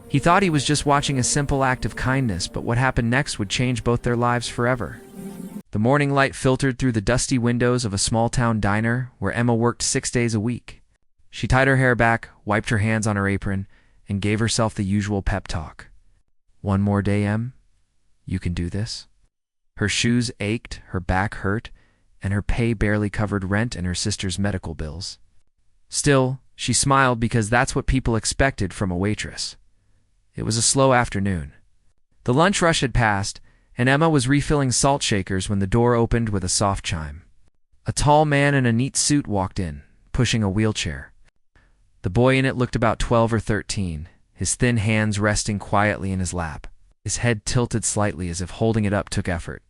He thought he was just watching a simple act of kindness, but what happened next would change both their lives forever. The morning light filtered through the dusty windows of a small-town diner where Emma worked 6 days a week. She tied her hair back, wiped her hands on her apron, and gave herself the usual pep talk. "One more day, Em. You can do this." Her shoes ached, her back hurt, and her pay barely covered rent and her sister's medical bills. Still, she smiled because that's what people expected from a waitress. It was a slow afternoon. The lunch rush had passed, and Emma was refilling salt shakers when the door opened with a soft chime. A tall man in a neat suit walked in, pushing a wheelchair. The boy in it looked about 12 or 13, his thin hands resting quietly in his lap, his head tilted slightly as if holding it up took effort.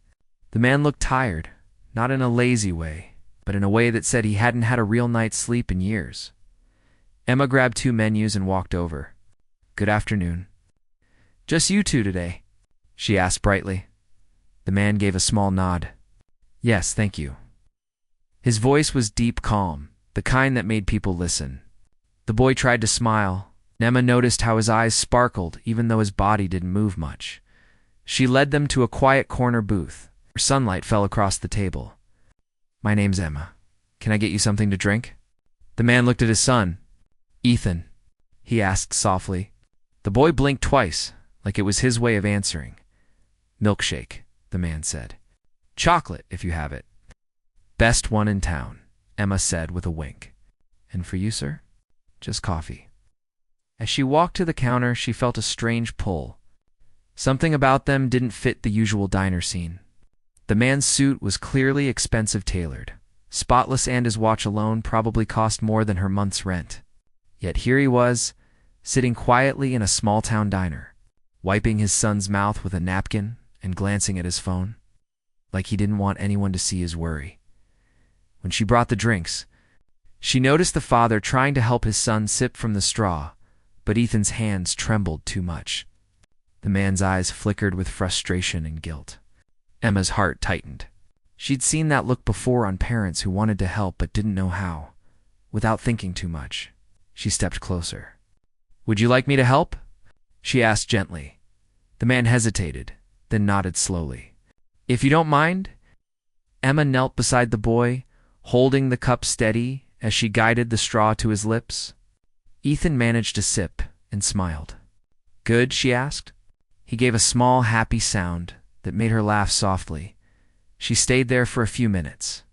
The man looked tired, not in a lazy way, but in a way that said he hadn't had a real night's sleep in years. Emma grabbed 2 menus and walked over. "Good afternoon." "Just you two today?" she asked brightly. The man gave a small nod. "Yes, thank you." His voice was deep calm, the kind that made people listen. The boy tried to smile, and Emma noticed how his eyes sparkled even though his body didn't move much. She led them to a quiet corner booth, where sunlight fell across the table. "My name's Emma. Can I get you something to drink?" The man looked at his son. "Ethan?" he asked softly. The boy blinked twice, like it was his way of answering. "Milkshake," the man said. "Chocolate, if you have it." "Best one in town," Emma said with a wink. "And for you, sir?" "Just coffee." As she walked to the counter, she felt a strange pull. Something about them didn't fit the usual diner scene. The man's suit was clearly expensive tailored. Spotless, and his watch alone probably cost more than her month's rent. Yet here he was, sitting quietly in a small-town diner, wiping his son's mouth with a napkin and glancing at his phone, like he didn't want anyone to see his worry. When she brought the drinks, she noticed the father trying to help his son sip from the straw, but Ethan's hands trembled too much. The man's eyes flickered with frustration and guilt. Emma's heart tightened. She'd seen that look before on parents who wanted to help but didn't know how. Without thinking too much, she stepped closer. "Would you like me to help?" she asked gently. The man hesitated, then nodded slowly. "If you don't mind." Emma knelt beside the boy, holding the cup steady as she guided the straw to his lips. Ethan managed a sip and smiled. "Good?" she asked. He gave a small, happy sound that made her laugh softly. She stayed there for a few minutes,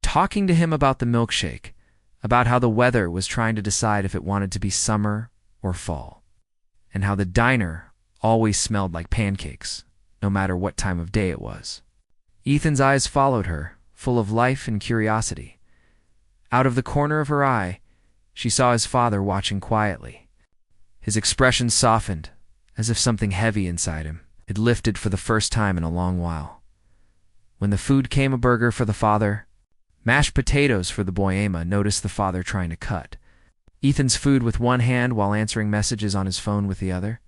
talking to him about the milkshake, about how the weather was trying to decide if it wanted to be summer or fall, and how the diner always smelled like pancakes, no matter what time of day it was. Ethan's eyes followed her, full of life and curiosity. Out of the corner of her eye, she saw his father watching quietly. His expression softened, as if something heavy inside him had lifted for the first time in a long while. When the food came, a burger for the father, mashed potatoes for the boy. Emma noticed the father trying to cut Ethan's food with one hand while answering messages on his phone with the other.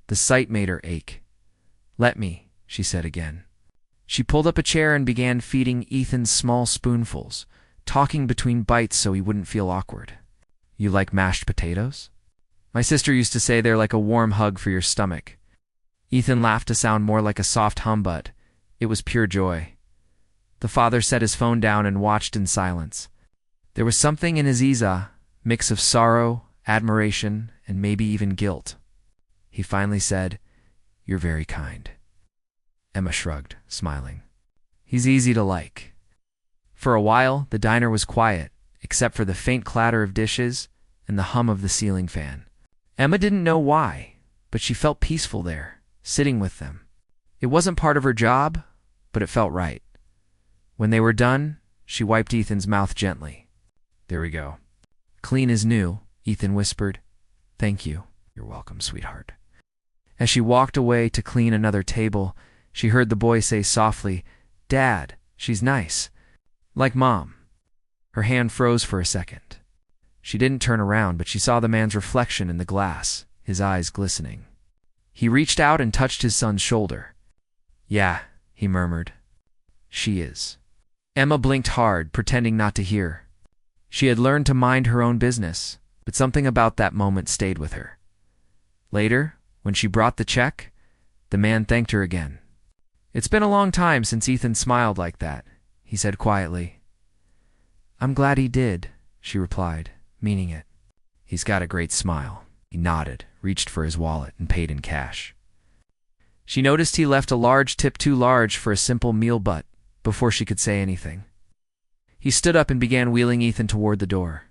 The sight made her ache. "Let me," she said again. She pulled up a chair and began feeding Ethan small spoonfuls, talking between bites so he wouldn't feel awkward. "You like mashed potatoes? My sister used to say they're like a warm hug for your stomach." Ethan laughed to sound more like a soft hum, but it was pure joy. The father set his phone down and watched in silence. There was something in his mix of sorrow, admiration, and maybe even guilt. He finally said, "You're very kind." Emma shrugged, smiling. "He's easy to like." For a while, the diner was quiet, except for the faint clatter of dishes and the hum of the ceiling fan. Emma didn't know why, but she felt peaceful there, sitting with them. It wasn't part of her job, but it felt right. When they were done, she wiped Ethan's mouth gently. "There we go. Clean as new," Ethan whispered. "Thank you." "You're welcome, sweetheart." As she walked away to clean another table, she heard the boy say softly, "Dad, she's nice. Like Mom." Her hand froze for a second. She didn't turn around, but she saw the man's reflection in the glass, his eyes glistening. He reached out and touched his son's shoulder. "Yeah," he murmured. "She is." Emma blinked hard, pretending not to hear. She had learned to mind her own business, but something about that moment stayed with her. Later, when she brought the check, the man thanked her again. "It's been a long time since Ethan smiled like that," he said quietly. "I'm glad he did," she replied, meaning it. "He's got a great smile." He nodded, reached for his wallet, and paid in cash. She noticed he left a large tip, too large for a simple meal, but before she could say anything, he stood up and began wheeling Ethan toward the door.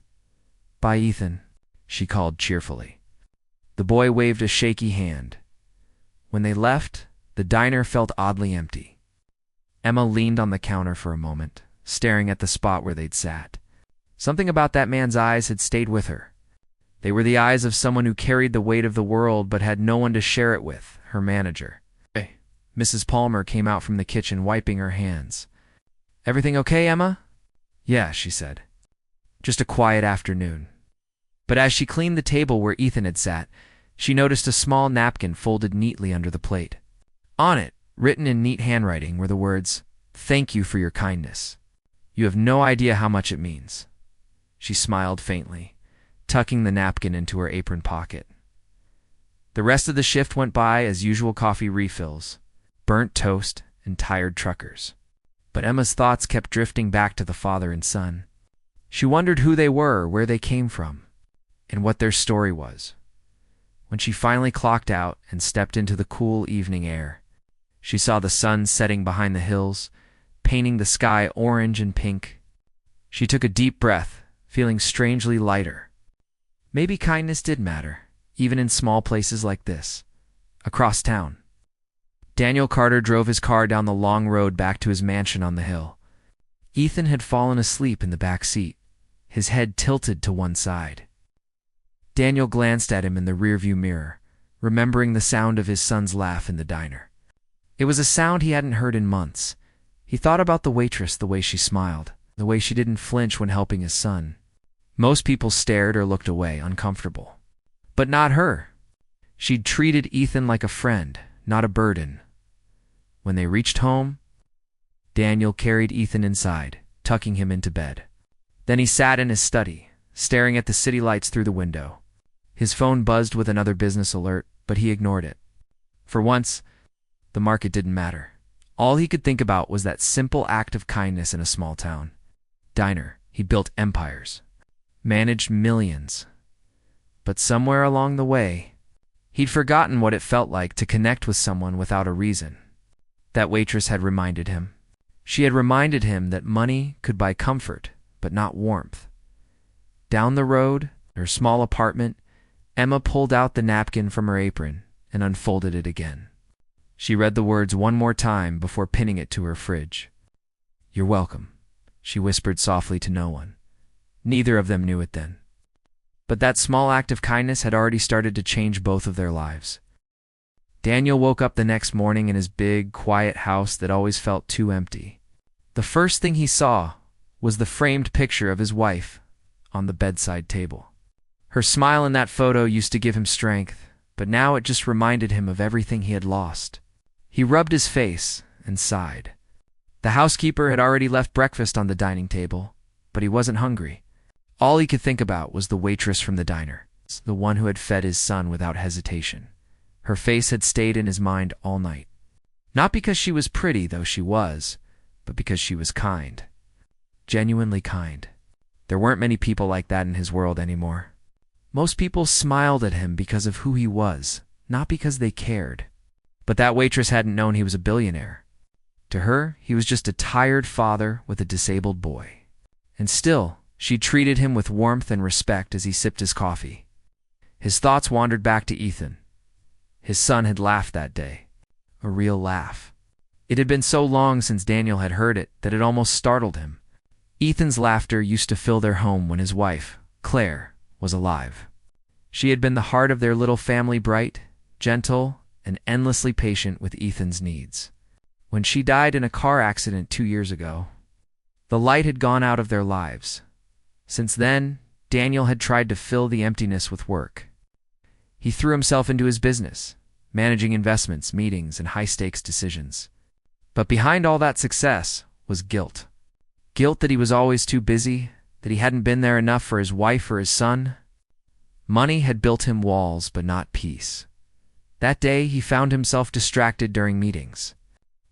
"Bye, Ethan," she called cheerfully. The boy waved a shaky hand. When they left, the diner felt oddly empty. Emma leaned on the counter for a moment, staring at the spot where they'd sat. Something about that man's eyes had stayed with her. They were the eyes of someone who carried the weight of the world but had no one to share it with, her manager. Mrs. Palmer came out from the kitchen, wiping her hands. "Everything okay, Emma?" "Yeah," she said. "Just a quiet afternoon." But as she cleaned the table where Ethan had sat, she noticed a small napkin folded neatly under the plate. On it, written in neat handwriting, were the words, "Thank you for your kindness. You have no idea how much it means." She smiled faintly, tucking the napkin into her apron pocket. The rest of the shift went by as usual: coffee refills, burnt toast, and tired truckers. But Emma's thoughts kept drifting back to the father and son. She wondered who they were, where they came from, and what their story was. When she finally clocked out and stepped into the cool evening air, she saw the sun setting behind the hills, painting the sky orange and pink. She took a deep breath, feeling strangely lighter. Maybe kindness did matter, even in small places like this, across town. Daniel Carter drove his car down the long road back to his mansion on the hill. Ethan had fallen asleep in the back seat, his head tilted to one side. Daniel glanced at him in the rearview mirror, remembering the sound of his son's laugh in the diner. It was a sound he hadn't heard in months. He thought about the waitress, the way she smiled, the way she didn't flinch when helping his son. Most people stared or looked away, uncomfortable. But not her. She'd treated Ethan like a friend, not a burden. When they reached home, Daniel carried Ethan inside, tucking him into bed. Then he sat in his study, staring at the city lights through the window. His phone buzzed with another business alert, but he ignored it. For once, the market didn't matter. All he could think about was that simple act of kindness in a small town. Diner, he built empires, managed millions. But somewhere along the way, he'd forgotten what it felt like to connect with someone without a reason. That waitress had reminded him. She had reminded him that money could buy comfort, but not warmth. Down the road, in her small apartment, Emma pulled out the napkin from her apron and unfolded it again. She read the words one more time before pinning it to her fridge. "You're welcome," she whispered softly to no one. Neither of them knew it then. But that small act of kindness had already started to change both of their lives. Daniel woke up the next morning in his big, quiet house that always felt too empty. The first thing he saw was the framed picture of his wife on the bedside table. Her smile in that photo used to give him strength, but now it just reminded him of everything he had lost. He rubbed his face and sighed. The housekeeper had already left breakfast on the dining table, but he wasn't hungry. All he could think about was the waitress from the diner, the one who had fed his son without hesitation. Her face had stayed in his mind all night. Not because she was pretty, though she was, but because she was kind. Genuinely kind. There weren't many people like that in his world anymore. Most people smiled at him because of who he was, not because they cared. But that waitress hadn't known he was a billionaire. To her, he was just a tired father with a disabled boy. And still, she treated him with warmth and respect as he sipped his coffee. His thoughts wandered back to Ethan. His son had laughed that day. A real laugh. It had been so long since Daniel had heard it that it almost startled him. Ethan's laughter used to fill their home when his wife, Claire, was alive. She had been the heart of their little family, bright, gentle, and endlessly patient with Ethan's needs. When she died in a car accident 2 years ago, the light had gone out of their lives. Since then, Daniel had tried to fill the emptiness with work. He threw himself into his business, managing investments, meetings, and high-stakes decisions. But behind all that success was guilt. Guilt that he was always too busy, that he hadn't been there enough for his wife or his son. Money had built him walls, but not peace. That day, he found himself distracted during meetings.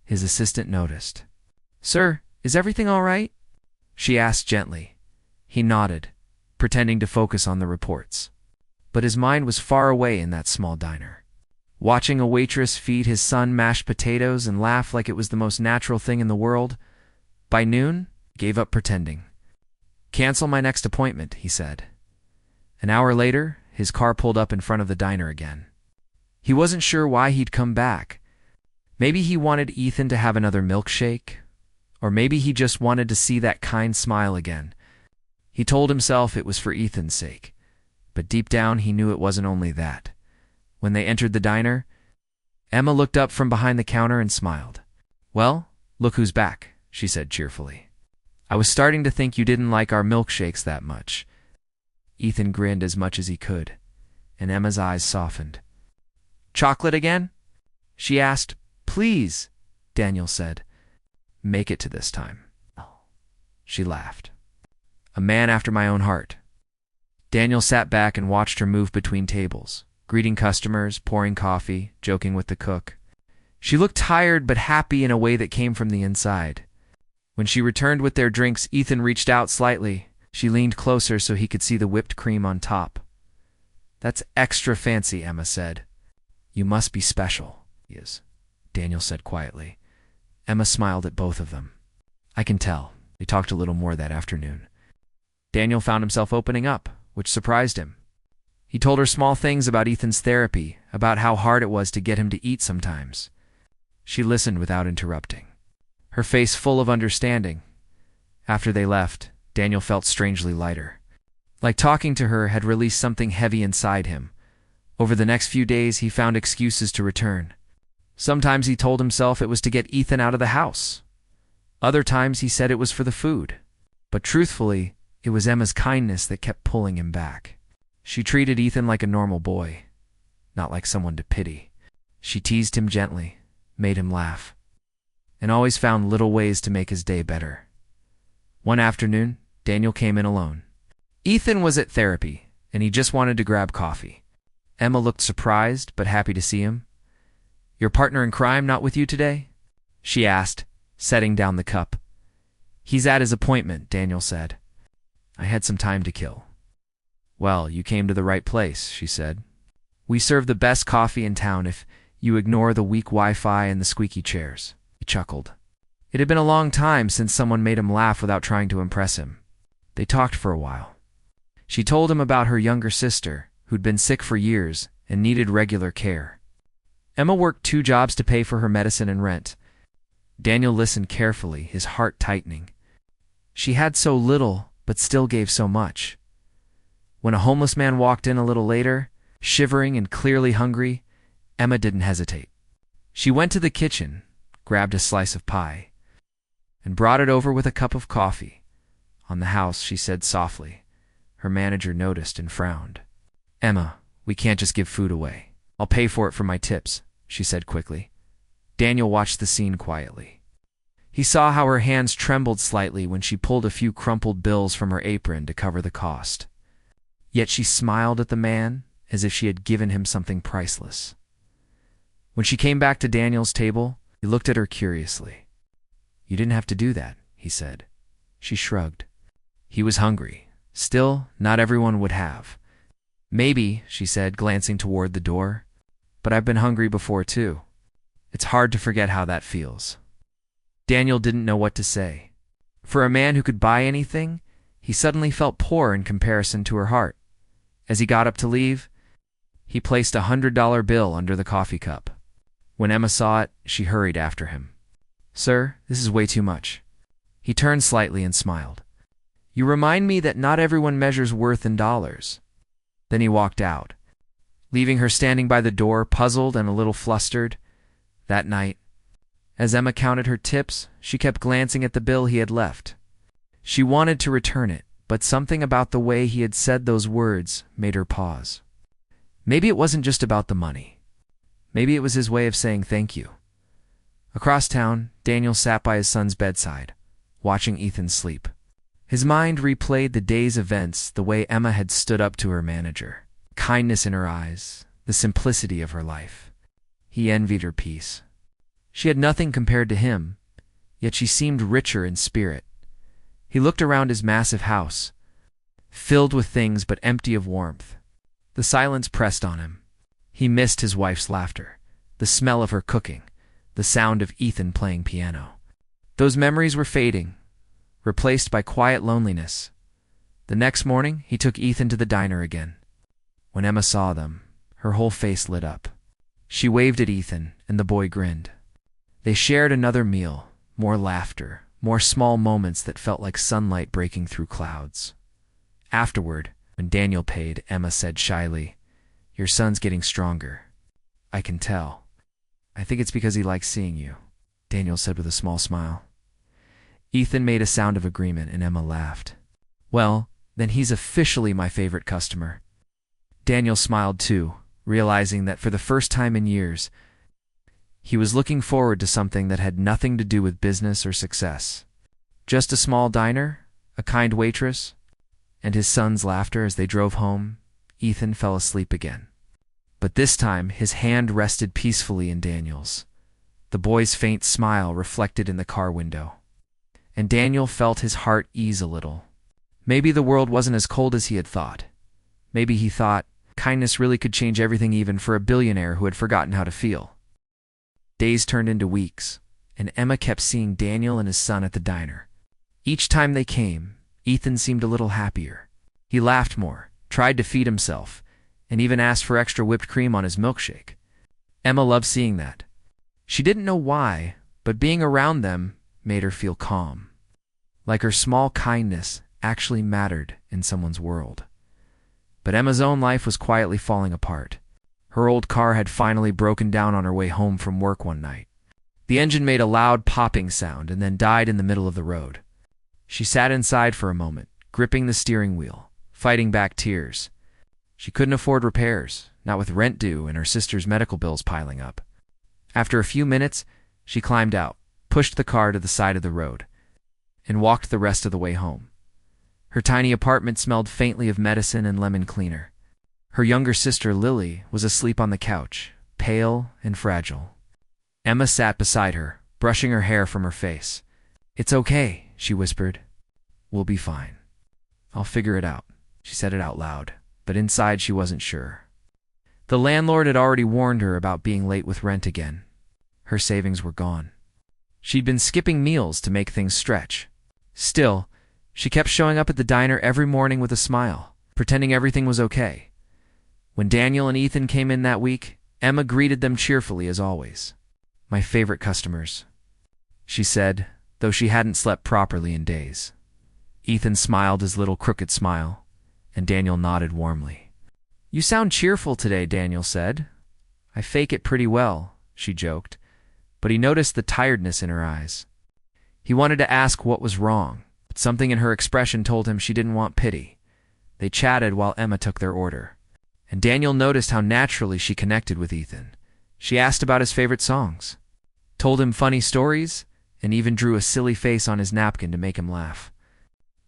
His assistant noticed. "Sir, is everything all right?" she asked gently. He nodded, pretending to focus on the reports. But his mind was far away in that small diner, watching a waitress feed his son mashed potatoes and laugh like it was the most natural thing in the world. By noon, he gave up pretending. "Cancel my next appointment," he said. An hour later, his car pulled up in front of the diner again. He wasn't sure why he'd come back. Maybe he wanted Ethan to have another milkshake, or maybe he just wanted to see that kind smile again. He told himself it was for Ethan's sake, but deep down he knew it wasn't only that. When they entered the diner, Emma looked up from behind the counter and smiled. "Well, look who's back," she said cheerfully. "I was starting to think you didn't like our milkshakes that much." Ethan grinned as much as he could, and Emma's eyes softened. "Chocolate again?" she asked. "Please," Daniel said. "Make it to this time." She laughed. "A man after my own heart." Daniel sat back and watched her move between tables, greeting customers, pouring coffee, joking with the cook. She looked tired but happy in a way that came from the inside. When she returned with their drinks, Ethan reached out slightly. She leaned closer so he could see the whipped cream on top. "That's extra fancy," Emma said. "You must be special." "He is," Daniel said quietly. Emma smiled at both of them. "I can tell." They talked a little more that afternoon. Daniel found himself opening up, which surprised him. He told her small things about Ethan's therapy, about how hard it was to get him to eat sometimes. She listened without interrupting, her face full of understanding. After they left, Daniel felt strangely lighter. Like talking to her had released something heavy inside him. Over the next few days, he found excuses to return. Sometimes he told himself it was to get Ethan out of the house. Other times he said it was for the food. But truthfully, it was Emma's kindness that kept pulling him back. She treated Ethan like a normal boy, not like someone to pity. She teased him gently, made him laugh, and always found little ways to make his day better. One afternoon, Daniel came in alone. Ethan was at therapy, and he just wanted to grab coffee. Emma looked surprised but happy to see him. "Your partner in crime not with you today?" she asked, setting down the cup. "He's at his appointment," Daniel said. "I had some time to kill." "Well, you came to the right place," she said. "We serve the best coffee in town if you ignore the weak Wi-Fi and the squeaky chairs." He chuckled. It had been a long time since someone made him laugh without trying to impress him. They talked for a while. She told him about her younger sister, who'd been sick for years and needed regular care. Emma worked 2 jobs to pay for her medicine and rent. Daniel listened carefully, his heart tightening. She had so little, but still gave so much. When a homeless man walked in a little later, shivering and clearly hungry, Emma didn't hesitate. She went to the kitchen, grabbed a slice of pie, and brought it over with a cup of coffee. "On the house," she said softly. Her manager noticed and frowned. "Emma, we can't just give food away. I'll pay for it from my tips," she said quickly. Daniel watched the scene quietly. He saw how her hands trembled slightly when she pulled a few crumpled bills from her apron to cover the cost. Yet she smiled at the man as if she had given him something priceless. When she came back to Daniel's table, he looked at her curiously. "You didn't have to do that," he said. She shrugged. He was hungry. Still, not everyone would have. "Maybe," she said, glancing toward the door, "but I've been hungry before too. It's hard to forget how that feels." Daniel didn't know what to say. For a man who could buy anything, he suddenly felt poor in comparison to her heart. As he got up to leave, he placed a $100 bill under the coffee cup. When Emma saw it, she hurried after him. "Sir, this is way too much." He turned slightly and smiled. "You remind me that not everyone measures worth in dollars." Then he walked out, leaving her standing by the door, puzzled and a little flustered. That night, as Emma counted her tips, she kept glancing at the bill he had left. She wanted to return it, but something about the way he had said those words made her pause. Maybe it wasn't just about the money. Maybe it was his way of saying thank you. Across town, Daniel sat by his son's bedside, watching Ethan sleep. His mind replayed the day's events the way Emma had stood up to her manager, kindness in her eyes, the simplicity of her life. He envied her peace. She had nothing compared to him, yet she seemed richer in spirit. He looked around his massive house, filled with things but empty of warmth. The silence pressed on him. He missed his wife's laughter, the smell of her cooking, the sound of Ethan playing piano. Those memories were fading, replaced by quiet loneliness. The next morning, he took Ethan to the diner again. When Emma saw them, her whole face lit up. She waved at Ethan, and the boy grinned. They shared another meal, more laughter, more small moments that felt like sunlight breaking through clouds. Afterward, when Daniel paid, Emma said shyly, "Your son's getting stronger. I can tell." "I think it's because he likes seeing you," Daniel said with a small smile. Ethan made a sound of agreement, and Emma laughed. "Well, then he's officially my favorite customer." Daniel smiled too, realizing that for the first time in years, he was looking forward to something that had nothing to do with business or success. Just a small diner, a kind waitress, and his son's laughter as they drove home. Ethan fell asleep again. But this time, his hand rested peacefully in Daniel's. The boy's faint smile reflected in the car window. And Daniel felt his heart ease a little. Maybe the world wasn't as cold as he had thought. Maybe he thought kindness really could change everything, even for a billionaire who had forgotten how to feel. Days turned into weeks, and Emma kept seeing Daniel and his son at the diner. Each time they came, Ethan seemed a little happier. He laughed more, tried to feed himself, and even asked for extra whipped cream on his milkshake. Emma loved seeing that. She didn't know why, but being around them made her feel calm. Like her small kindness actually mattered in someone's world. But Emma's own life was quietly falling apart. Her old car had finally broken down on her way home from work one night. The engine made a loud popping sound and then died in the middle of the road. She sat inside for a moment, gripping the steering wheel, fighting back tears. She couldn't afford repairs, not with rent due and her sister's medical bills piling up. After a few minutes, she climbed out, pushed the car to the side of the road, and walked the rest of the way home. Her tiny apartment smelled faintly of medicine and lemon cleaner. Her younger sister, Lily, was asleep on the couch, pale and fragile. Emma sat beside her, brushing her hair from her face. "It's okay," she whispered. "We'll be fine. I'll figure it out." She said it out loud, but inside she wasn't sure. The landlord had already warned her about being late with rent again. Her savings were gone. She'd been skipping meals to make things stretch. Still, she kept showing up at the diner every morning with a smile, pretending everything was okay. When Daniel and Ethan came in that week, Emma greeted them cheerfully as always. "My favorite customers," she said, though she hadn't slept properly in days. Ethan smiled his little crooked smile, and Daniel nodded warmly. "You sound cheerful today," Daniel said. "I fake it pretty well," she joked, but he noticed the tiredness in her eyes. He wanted to ask what was wrong, but something in her expression told him she didn't want pity. They chatted while Emma took their order, and Daniel noticed how naturally she connected with Ethan. She asked about his favorite songs, told him funny stories, and even drew a silly face on his napkin to make him laugh.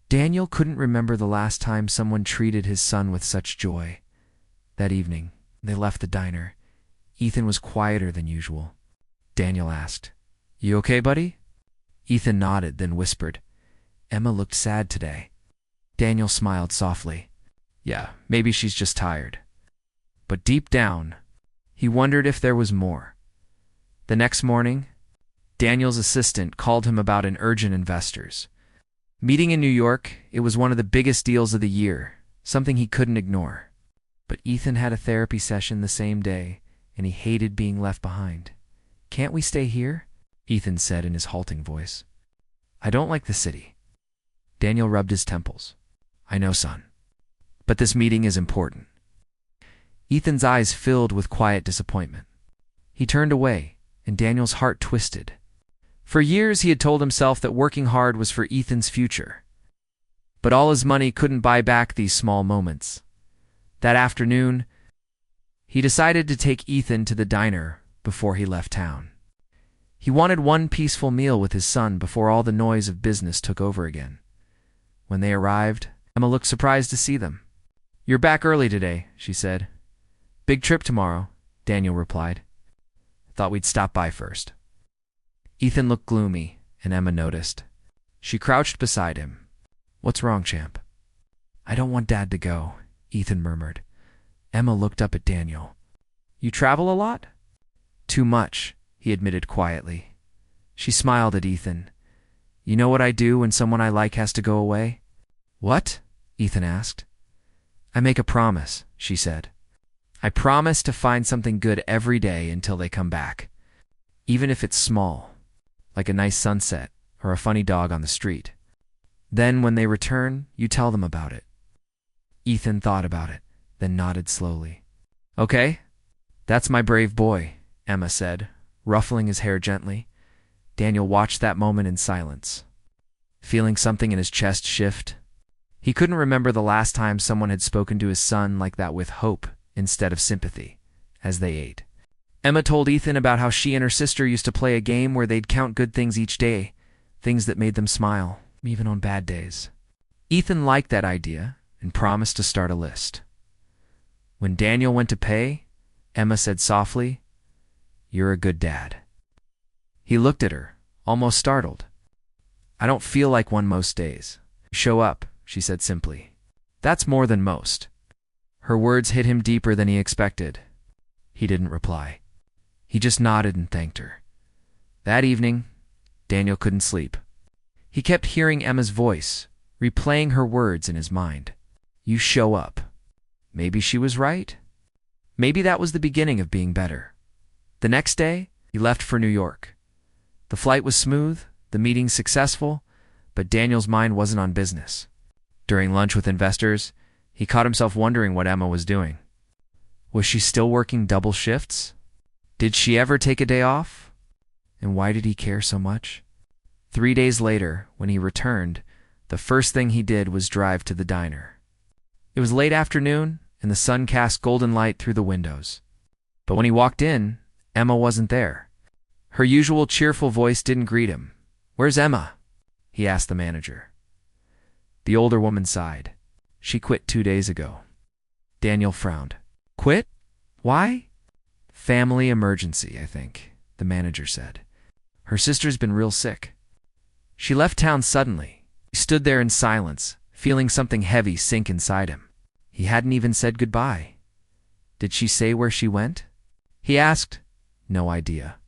Daniel couldn't remember the last time someone treated his son with such joy. That evening, they left the diner. Ethan was quieter than usual. Daniel asked, "You okay, buddy?" Ethan nodded, then whispered, "Emma looked sad today." Daniel smiled softly. "Yeah, maybe she's just tired." But deep down, he wondered if there was more. The next morning, Daniel's assistant called him about an urgent investors meeting in New York. It was one of the biggest deals of the year, something he couldn't ignore. But Ethan had a therapy session the same day, and he hated being left behind. "Can't we stay here?" Ethan said in his halting voice. "I don't like the city." Daniel rubbed his temples. "I know, son. But this meeting is important." Ethan's eyes filled with quiet disappointment. He turned away, and Daniel's heart twisted. For years he had told himself that working hard was for Ethan's future. But all his money couldn't buy back these small moments. That afternoon, he decided to take Ethan to the diner before he left town. He wanted one peaceful meal with his son before all the noise of business took over again. When they arrived, Emma looked surprised to see them. "You're back early today," she said. "Big trip tomorrow," Daniel replied. Thought we'd stop by first." Ethan looked gloomy, and Emma noticed. She crouched beside him. "What's wrong, champ?" "I don't want Dad to go," Ethan murmured. Emma looked up at Daniel. "You travel a lot?" "Too much," he admitted quietly. She smiled at Ethan. "You know what I do when someone I like has to go away?" "What?" Ethan asked. "I make a promise," she said. "I promise to find something good every day until they come back. Even if it's small, like a nice sunset or a funny dog on the street. Then when they return, you tell them about it." Ethan thought about it, then nodded slowly. "Okay, that's my brave boy," Emma said, ruffling his hair gently. Daniel watched that moment in silence, feeling something in his chest shift. He couldn't remember the last time someone had spoken to his son like that, with hope instead of sympathy, as they ate. Emma told Ethan about how she and her sister used to play a game where they'd count good things each day, things that made them smile, even on bad days. Ethan liked that idea and promised to start a list. When Daniel went to pay, Emma said softly, "You're a good dad." He looked at her, almost startled. "I don't feel like one most days." "Show up," she said simply. "That's more than most." Her words hit him deeper than he expected. He didn't reply. He just nodded and thanked her. That evening, Daniel couldn't sleep. He kept hearing Emma's voice, replaying her words in his mind. "You show up." Maybe she was right. Maybe that was the beginning of being better. The next day, he left for New York. The flight was smooth, the meeting successful, but Daniel's mind wasn't on business. During lunch with investors, he caught himself wondering what Emma was doing. Was she still working double shifts? Did she ever take a day off? And why did he care so much? 3 days later, when he returned, the first thing he did was drive to the diner. It was late afternoon, and the sun cast golden light through the windows. But when he walked in, Emma wasn't there. Her usual cheerful voice didn't greet him. "Where's Emma?" he asked the manager. The older woman sighed. "She quit 2 days ago." Daniel frowned. "Quit? Why?" "Family emergency, I think," the manager said. "Her sister's been real sick. She left town suddenly." He stood there in silence, feeling something heavy sink inside him. He hadn't even said goodbye. Did she say where she went? He asked. No idea.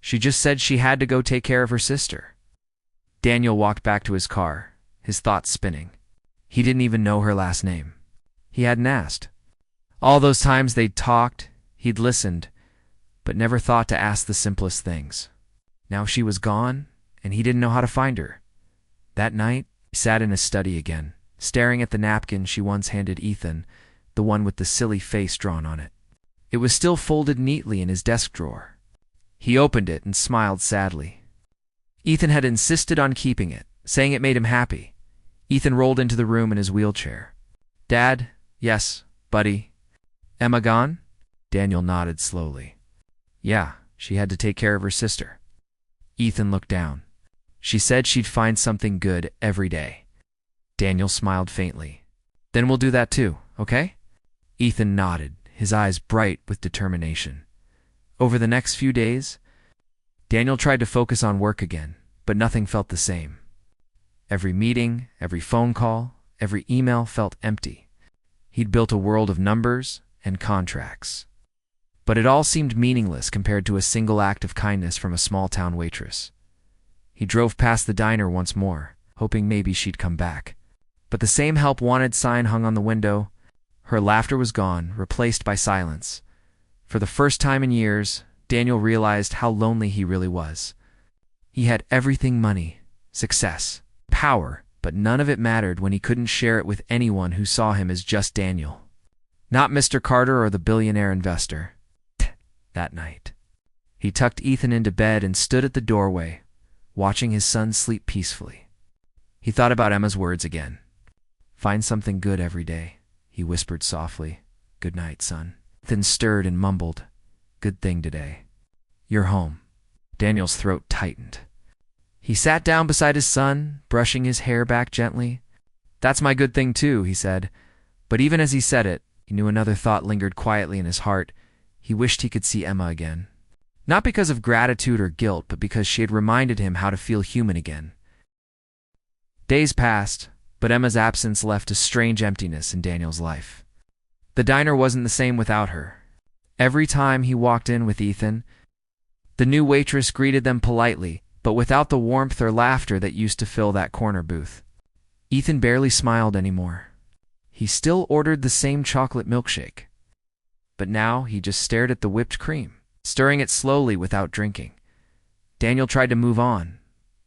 She just said she had to go take care of her sister. Daniel walked back to his car, his thoughts spinning. He didn't even know her last name. He hadn't asked. All those times they'd talked, he'd listened, but never thought to ask the simplest things. Now she was gone, and he didn't know how to find her. That night, he sat in his study again, staring at the napkin she once handed Ethan, the one with the silly face drawn on it. It was still folded neatly in his desk drawer. He opened it and smiled sadly. Ethan had insisted on keeping it, saying it made him happy. Ethan rolled into the room in his wheelchair. "Dad?" "Yes, buddy." "Emma gone?" Daniel nodded slowly. "Yeah, she had to take care of her sister." Ethan looked down. "She said she'd find something good every day." Daniel smiled faintly. "Then we'll do that too, okay?" Ethan nodded, his eyes bright with determination. Over the next few days, Daniel tried to focus on work again, but nothing felt the same. Every meeting, every phone call, every email felt empty. He'd built a world of numbers and contracts. But it all seemed meaningless compared to a single act of kindness from a small-town waitress. He drove past the diner once more, hoping maybe she'd come back. But the same help wanted sign hung on the window. Her laughter was gone, replaced by silence. For the first time in years, Daniel realized how lonely he really was. He had everything: money, success, power, but none of it mattered when he couldn't share it with anyone who saw him as just Daniel. Not Mr. Carter or the billionaire investor. That night, he tucked Ethan into bed and stood at the doorway, watching his son sleep peacefully. He thought about Emma's words again. "Find something good every day," he whispered softly. "Good night, son." Ethan stirred and mumbled, "Good thing today. You're home." Daniel's throat tightened. He sat down beside his son, brushing his hair back gently. "That's my good thing too," he said. But even as he said it, he knew another thought lingered quietly in his heart. He wished he could see Emma again. Not because of gratitude or guilt, but because she had reminded him how to feel human again. Days passed, but Emma's absence left a strange emptiness in Daniel's life. The diner wasn't the same without her. Every time he walked in with Ethan, the new waitress greeted them politely, but without the warmth or laughter that used to fill that corner booth. Ethan barely smiled anymore. He still ordered the same chocolate milkshake. But now he just stared at the whipped cream, stirring it slowly without drinking. Daniel tried to move on,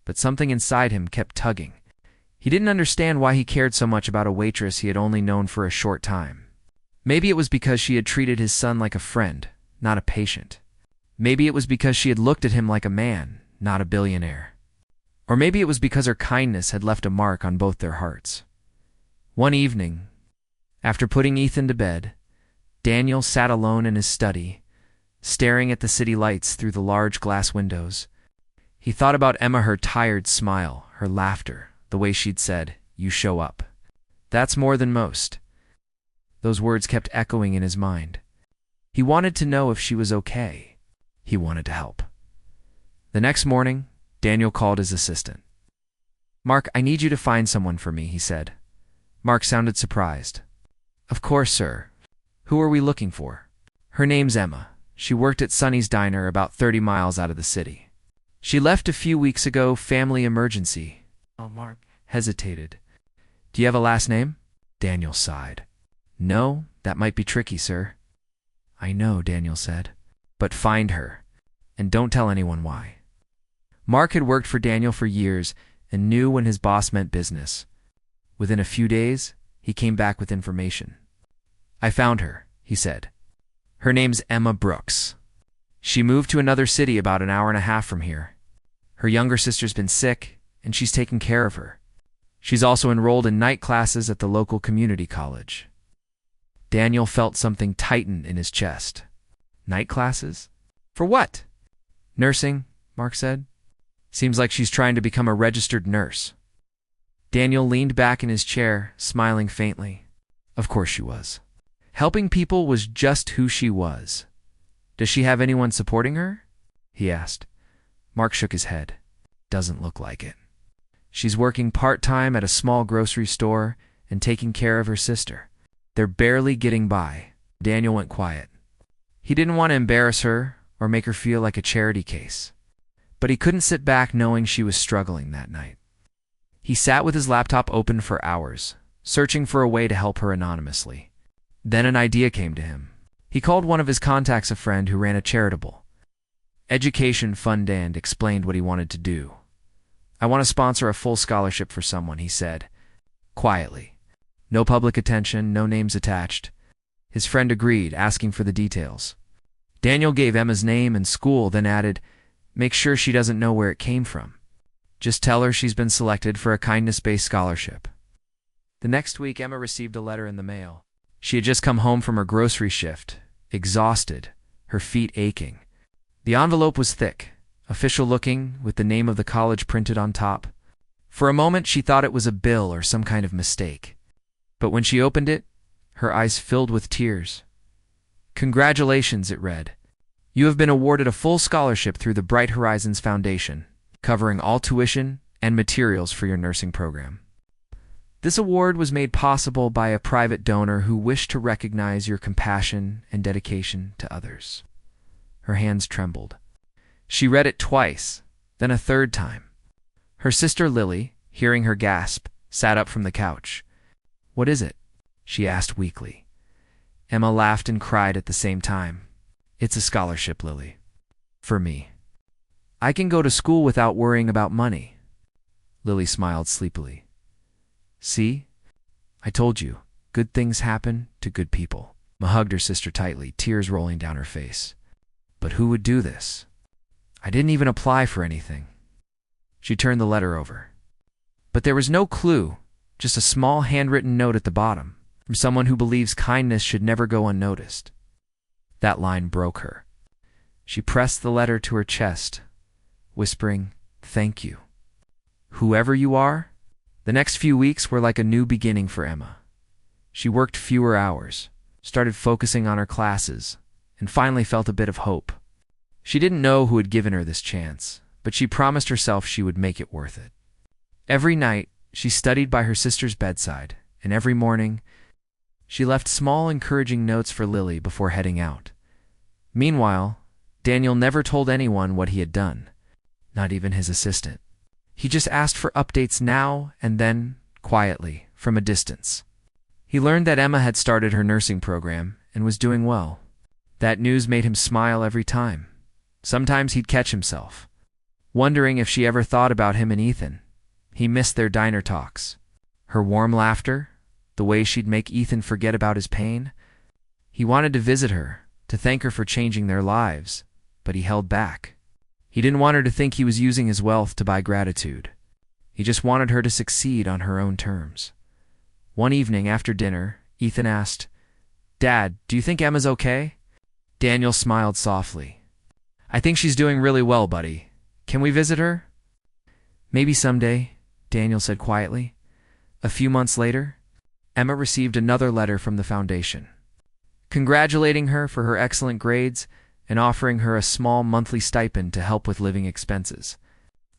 but something inside him kept tugging. He didn't understand why he cared so much about a waitress he had only known for a short time. Maybe it was because she had treated his son like a friend, not a patient. Maybe it was because she had looked at him like a man, not a billionaire. Or maybe it was because her kindness had left a mark on both their hearts. One evening, after putting Ethan to bed, Daniel sat alone in his study, staring at the city lights through the large glass windows. He thought about Emma, her tired smile, her laughter, the way she'd said, "You show up. That's more than most." Those words kept echoing in his mind. He wanted to know if she was okay. He wanted to help. The next morning, Daniel called his assistant. "Mark, I need you to find someone for me," he said. Mark sounded surprised. "Of course, sir. Who are we looking for?" "Her name's Emma. She worked at Sonny's Diner about 30 miles out of the city. She left a few weeks ago, family emergency." Mark hesitated. "Do you have a last name?" Daniel sighed. "No, that might be tricky, sir." "I know," Daniel said. "But find her, and don't tell anyone why." Mark had worked for Daniel for years and knew when his boss meant business. Within a few days, he came back with information. "I found her," he said. "Her name's Emma Brooks. She moved to another city about an hour and a half from here. Her younger sister's been sick, and she's taking care of her. She's also enrolled in night classes at the local community college." Daniel felt something tighten in his chest. "Night classes? For what?" "Nursing," Mark said. "Seems like she's trying to become a registered nurse." Daniel leaned back in his chair, smiling faintly. Of course she was. Helping people was just who she was. "Does she have anyone supporting her?" he asked. Mark shook his head. "Doesn't look like it. She's working part-time at a small grocery store and taking care of her sister. They're barely getting by." Daniel went quiet. He didn't want to embarrass her or make her feel like a charity case. But he couldn't sit back knowing she was struggling that night. He sat with his laptop open for hours, searching for a way to help her anonymously. Then an idea came to him. He called one of his contacts, a friend who ran a charitable education fund, and explained what he wanted to do. "I want to sponsor a full scholarship for someone," he said, quietly. No public attention, no names attached. His friend agreed, asking for the details. Daniel gave Emma's name and school, then added, "Make sure she doesn't know where it came from. Just tell her she's been selected for a kindness-based scholarship." The next week, Emma received a letter in the mail. She had just come home from her grocery shift, exhausted, her feet aching. The envelope was thick, official-looking, with the name of the college printed on top. For a moment, she thought it was a bill or some kind of mistake. But when she opened it, her eyes filled with tears. "Congratulations," it read. "You have been awarded a full scholarship through the Bright Horizons Foundation, covering all tuition and materials for your nursing program. This award was made possible by a private donor who wished to recognize your compassion and dedication to others." Her hands trembled. She read it twice, then a third time. Her sister Lily, hearing her gasp, sat up from the couch. "What is it?" she asked weakly. Emma laughed and cried at the same time. "It's a scholarship, Lily. For me. I can go to school without worrying about money." Lily smiled sleepily. "See? I told you, good things happen to good people." Emma hugged her sister tightly, tears rolling down her face. "But who would do this? I didn't even apply for anything." She turned the letter over. But there was no clue, just a small handwritten note at the bottom, from someone who believes kindness should never go unnoticed. That line broke her. She pressed the letter to her chest, whispering, "Thank you. Whoever you are." The next few weeks were like a new beginning for Emma. She worked fewer hours, started focusing on her classes, and finally felt a bit of hope. She didn't know who had given her this chance, but she promised herself she would make it worth it. Every night, she studied by her sister's bedside, and every morning, she left small encouraging notes for Lily before heading out. Meanwhile, Daniel never told anyone what he had done, not even his assistant. He just asked for updates now and then, quietly, from a distance. He learned that Emma had started her nursing program and was doing well. That news made him smile every time. Sometimes he'd catch himself, wondering if she ever thought about him and Ethan. He missed their diner talks, her warm laughter, the way she'd make Ethan forget about his pain. He wanted to visit her, to thank her for changing their lives, but he held back. He didn't want her to think he was using his wealth to buy gratitude. He just wanted her to succeed on her own terms. One evening after dinner, Ethan asked, "Dad, do you think Emma's okay?" Daniel smiled softly. "I think she's doing really well, buddy. Can we visit her?" "Maybe someday," Daniel said quietly. A few months later, Emma received another letter from the foundation, congratulating her for her excellent grades and offering her a small monthly stipend to help with living expenses.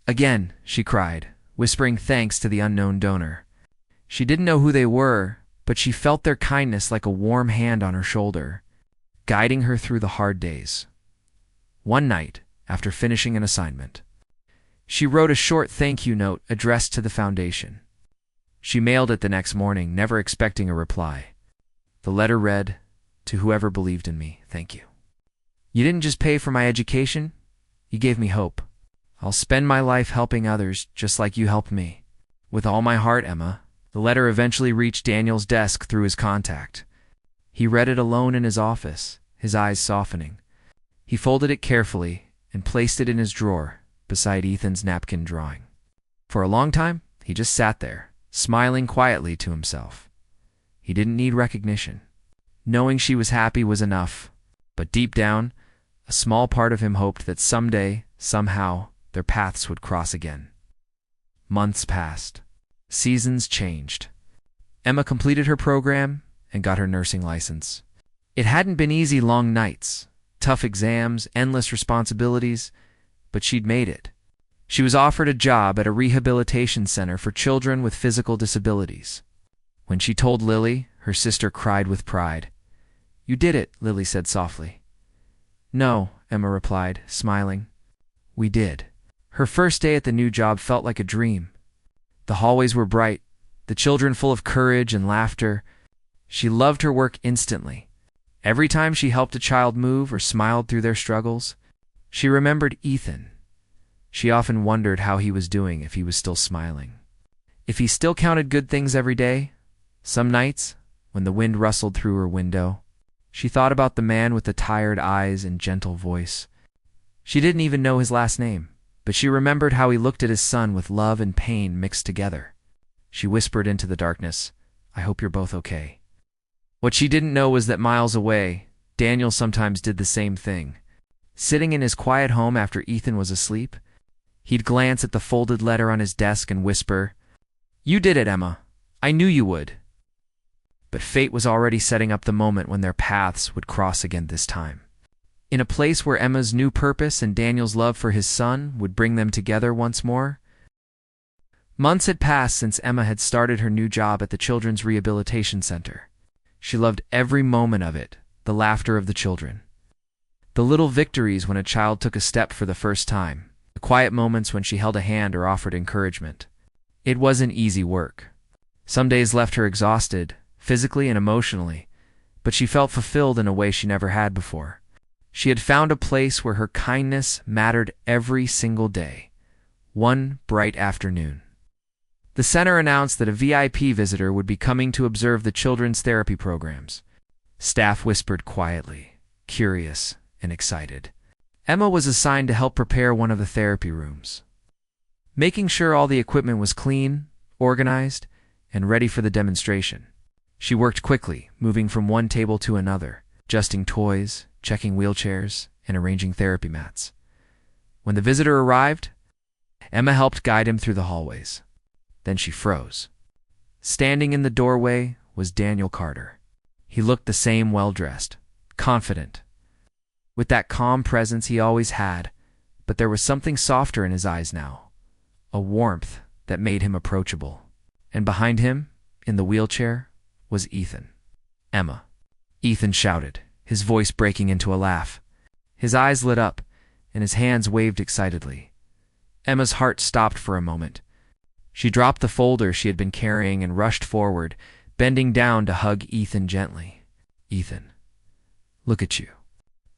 Again, she cried, whispering thanks to the unknown donor. She didn't know who they were, but she felt their kindness like a warm hand on her shoulder, guiding her through the hard days. One night, after finishing an assignment, she wrote a short thank you note addressed to the foundation. She mailed it the next morning, never expecting a reply. The letter read, "To whoever believed in me, thank you. You didn't just pay for my education, you gave me hope. I'll spend my life helping others just like you helped me. With all my heart, Emma." The letter eventually reached Daniel's desk through his contact. He read it alone in his office, his eyes softening. He folded it carefully and placed it in his drawer beside Ethan's napkin drawing. For a long time, he just sat there, smiling quietly to himself. He didn't need recognition. Knowing she was happy was enough, but deep down, a small part of him hoped that someday, somehow, their paths would cross again. Months passed. Seasons changed. Emma completed her program and got her nursing license. It hadn't been easy, long nights, tough exams, endless responsibilities, but she'd made it. She was offered a job at a rehabilitation center for children with physical disabilities. When she told Lily, her sister cried with pride. "You did it," Lily said softly. "No," Emma replied, smiling. "We did." Her first day at the new job felt like a dream. The hallways were bright, the children full of courage and laughter. She loved her work instantly. Every time she helped a child move or smiled through their struggles, she remembered Ethan. She often wondered how he was doing, if he was still smiling, if he still counted good things every day. Some nights, when the wind rustled through her window, she thought about the man with the tired eyes and gentle voice. She didn't even know his last name, but she remembered how he looked at his son with love and pain mixed together. She whispered into the darkness, "I hope you're both okay." What she didn't know was that miles away, Daniel sometimes did the same thing. Sitting in his quiet home after Ethan was asleep, he'd glance at the folded letter on his desk and whisper, "You did it, Emma. I knew you would." But fate was already setting up the moment when their paths would cross again this time. In a place where Emma's new purpose and Daniel's love for his son would bring them together once more. Months had passed since Emma had started her new job at the Children's Rehabilitation Center. She loved every moment of it, the laughter of the children, the little victories when a child took a step for the first time, the quiet moments when she held a hand or offered encouragement. It wasn't easy work. Some days left her exhausted, physically and emotionally, but she felt fulfilled in a way she never had before. She had found a place where her kindness mattered every single day. One bright afternoon, the center announced that a VIP visitor would be coming to observe the children's therapy programs. Staff whispered quietly, curious and excited. Emma was assigned to help prepare one of the therapy rooms, making sure all the equipment was clean, organized, and ready for the demonstration. She worked quickly, moving from one table to another, adjusting toys, checking wheelchairs, and arranging therapy mats. When the visitor arrived, Emma helped guide him through the hallways. Then she froze. Standing in the doorway was Daniel Carter. He looked the same, well-dressed, confident, with that calm presence he always had, but there was something softer in his eyes now, a warmth that made him approachable. And behind him, in the wheelchair, was Ethan. "Emma," Ethan shouted, his voice breaking into a laugh. His eyes lit up, and his hands waved excitedly. Emma's heart stopped for a moment. She dropped the folder she had been carrying and rushed forward, bending down to hug Ethan gently. "Ethan, look at you."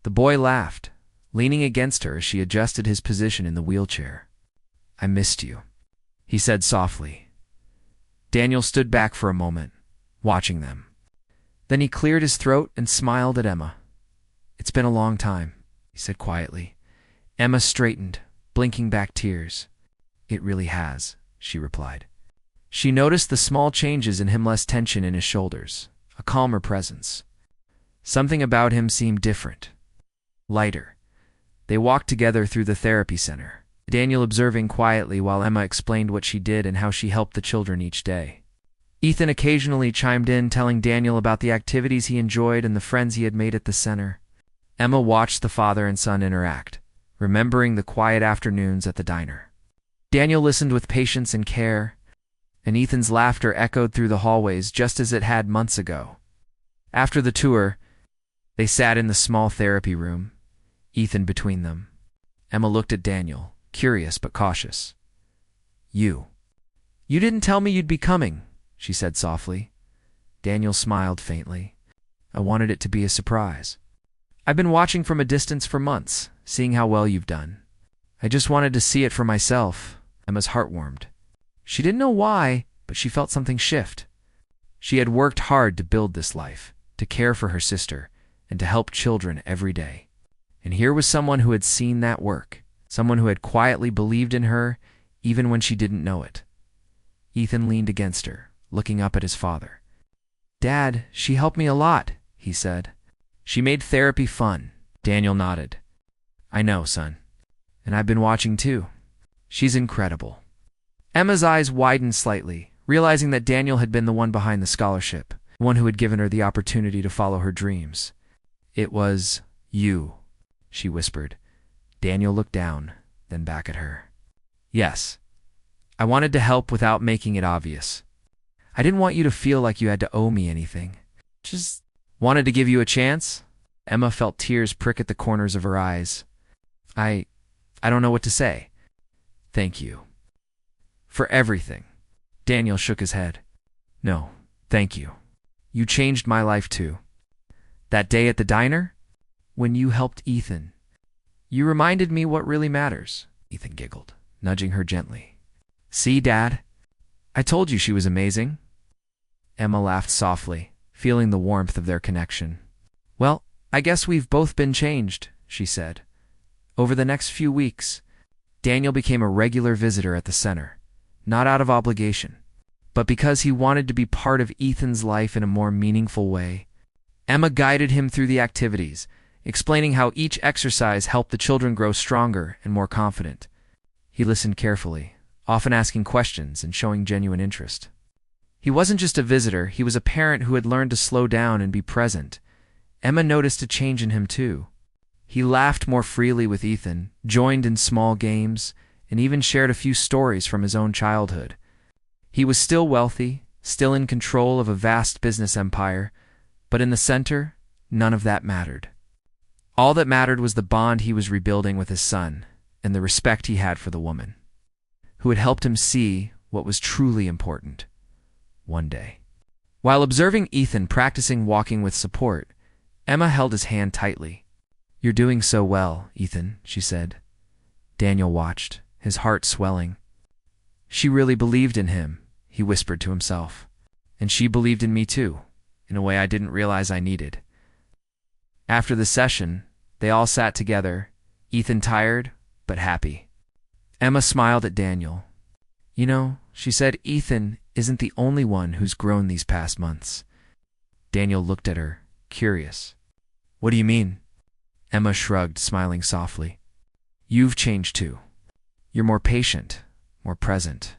The boy laughed, leaning against her as she adjusted his position in the wheelchair. "I missed you," he said softly. Daniel stood back for a moment, watching them. Then he cleared his throat and smiled at Emma. "It's been a long time," he said quietly. Emma straightened, blinking back tears. "It really has," she replied. She noticed the small changes in him, less tension in his shoulders, a calmer presence. Something about him seemed different, lighter. They walked together through the therapy center, Daniel observing quietly while Emma explained what she did and how she helped the children each day. Ethan occasionally chimed in, telling Daniel about the activities he enjoyed and the friends he had made at the center. Emma watched the father and son interact, remembering the quiet afternoons at the diner. Daniel listened with patience and care, and Ethan's laughter echoed through the hallways just as it had months ago. After the tour, they sat in the small therapy room, Ethan between them. Emma looked at Daniel, curious but cautious. You didn't tell me you'd be coming," she said softly. Daniel smiled faintly. "I wanted it to be a surprise. I've been watching from a distance for months, seeing how well you've done. I just wanted to see it for myself." Emma's heart warmed. She didn't know why, but she felt something shift. She had worked hard to build this life, to care for her sister, and to help children every day. And here was someone who had seen that work, someone who had quietly believed in her, even when she didn't know it. Ethan leaned against her, looking up at his father. "Dad, she helped me a lot," he said. "She made therapy fun." Daniel nodded. "I know, son. And I've been watching too. She's incredible." Emma's eyes widened slightly, realizing that Daniel had been the one behind the scholarship, the one who had given her the opportunity to follow her dreams. "It was you," she whispered. Daniel looked down, then back at her. "Yes. I wanted to help without making it obvious. I didn't want you to feel like you had to owe me anything. Just wanted to give you a chance." Emma felt tears prick at the corners of her eyes. I don't know what to say. "Thank you. For everything." Daniel shook his head. "No, thank you. You changed my life too. That day at the diner, when you helped Ethan, you reminded me what really matters." Ethan giggled, nudging her gently. "See, Dad? I told you she was amazing." Emma laughed softly, feeling the warmth of their connection. "Well, I guess we've both been changed," she said. Over the next few weeks, Daniel became a regular visitor at the center, not out of obligation, but because he wanted to be part of Ethan's life in a more meaningful way. Emma guided him through the activities, explaining how each exercise helped the children grow stronger and more confident. He listened carefully, often asking questions and showing genuine interest. He wasn't just a visitor, he was a parent who had learned to slow down and be present. Emma noticed a change in him too. He laughed more freely with Ethan, joined in small games, and even shared a few stories from his own childhood. He was still wealthy, still in control of a vast business empire, but in the center, none of that mattered. All that mattered was the bond he was rebuilding with his son and the respect he had for the woman who had helped him see what was truly important one day. While observing Ethan practicing walking with support, Emma held his hand tightly. "You're doing so well, Ethan," she said. Daniel watched, his heart swelling. "She really believed in him," he whispered to himself. "And she believed in me too, in a way I didn't realize I needed." After the session, they all sat together, Ethan tired but happy. Emma smiled at Daniel. "You know," she said, "Ethan isn't the only one who's grown these past months." Daniel looked at her, curious. "What do you mean?" Emma shrugged, smiling softly. "You've changed too. You're more patient, more present.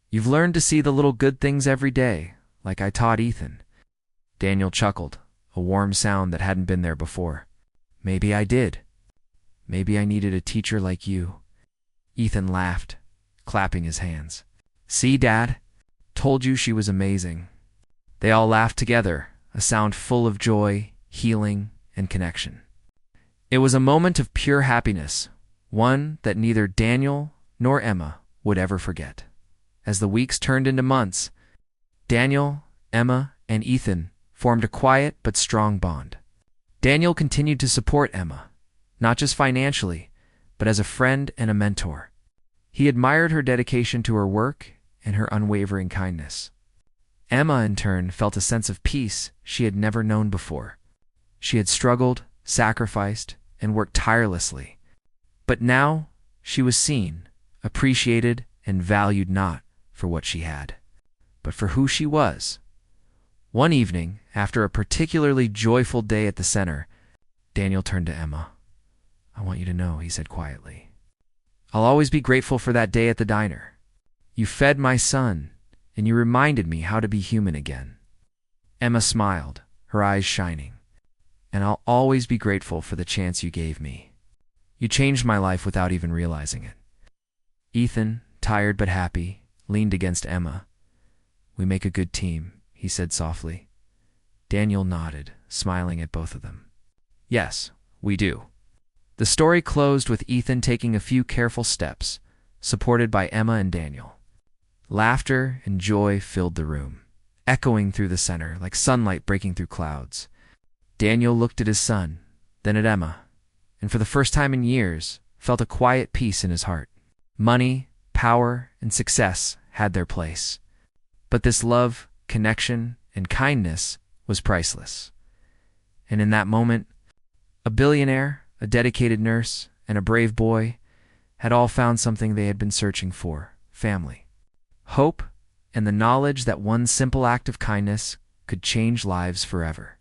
You've learned to see the little good things every day, like I taught Ethan." Daniel chuckled, a warm sound that hadn't been there before. Maybe I did. Maybe I needed a teacher like you. Ethan laughed, clapping his hands. See, Dad? Told you she was amazing. They all laughed together, a sound full of joy, healing, and connection. It was a moment of pure happiness, one that neither Daniel nor Emma would ever forget. As the weeks turned into months, Daniel, Emma, and Ethan formed a quiet but strong bond. Daniel continued to support Emma, not just financially, but as a friend and a mentor. He admired her dedication to her work and her unwavering kindness. Emma, in turn, felt a sense of peace she had never known before. She had struggled, sacrificed, and worked tirelessly. But now she was seen, appreciated, and valued not for what she had, but for who she was. One evening, after a particularly joyful day at the center, Daniel turned to Emma. I want you to know, he said quietly, I'll always be grateful for that day at the diner. You fed my son, and you reminded me how to be human again. Emma smiled, her eyes shining. And I'll always be grateful for the chance you gave me. You changed my life without even realizing it. Ethan, tired but happy, leaned against Emma. We make a good team, he said softly. Daniel nodded, smiling at both of them. Yes, we do. The story closed with Ethan taking a few careful steps, supported by Emma and Daniel. Laughter and joy filled the room, echoing through the center like sunlight breaking through clouds. Daniel looked at his son, then at Emma, and for the first time in years, felt a quiet peace in his heart. Money, power, and success had their place. But this love, connection, and kindness was priceless. And in that moment, a billionaire, a dedicated nurse, and a brave boy had all found something they had been searching for: family, hope, and the knowledge that one simple act of kindness could change lives forever.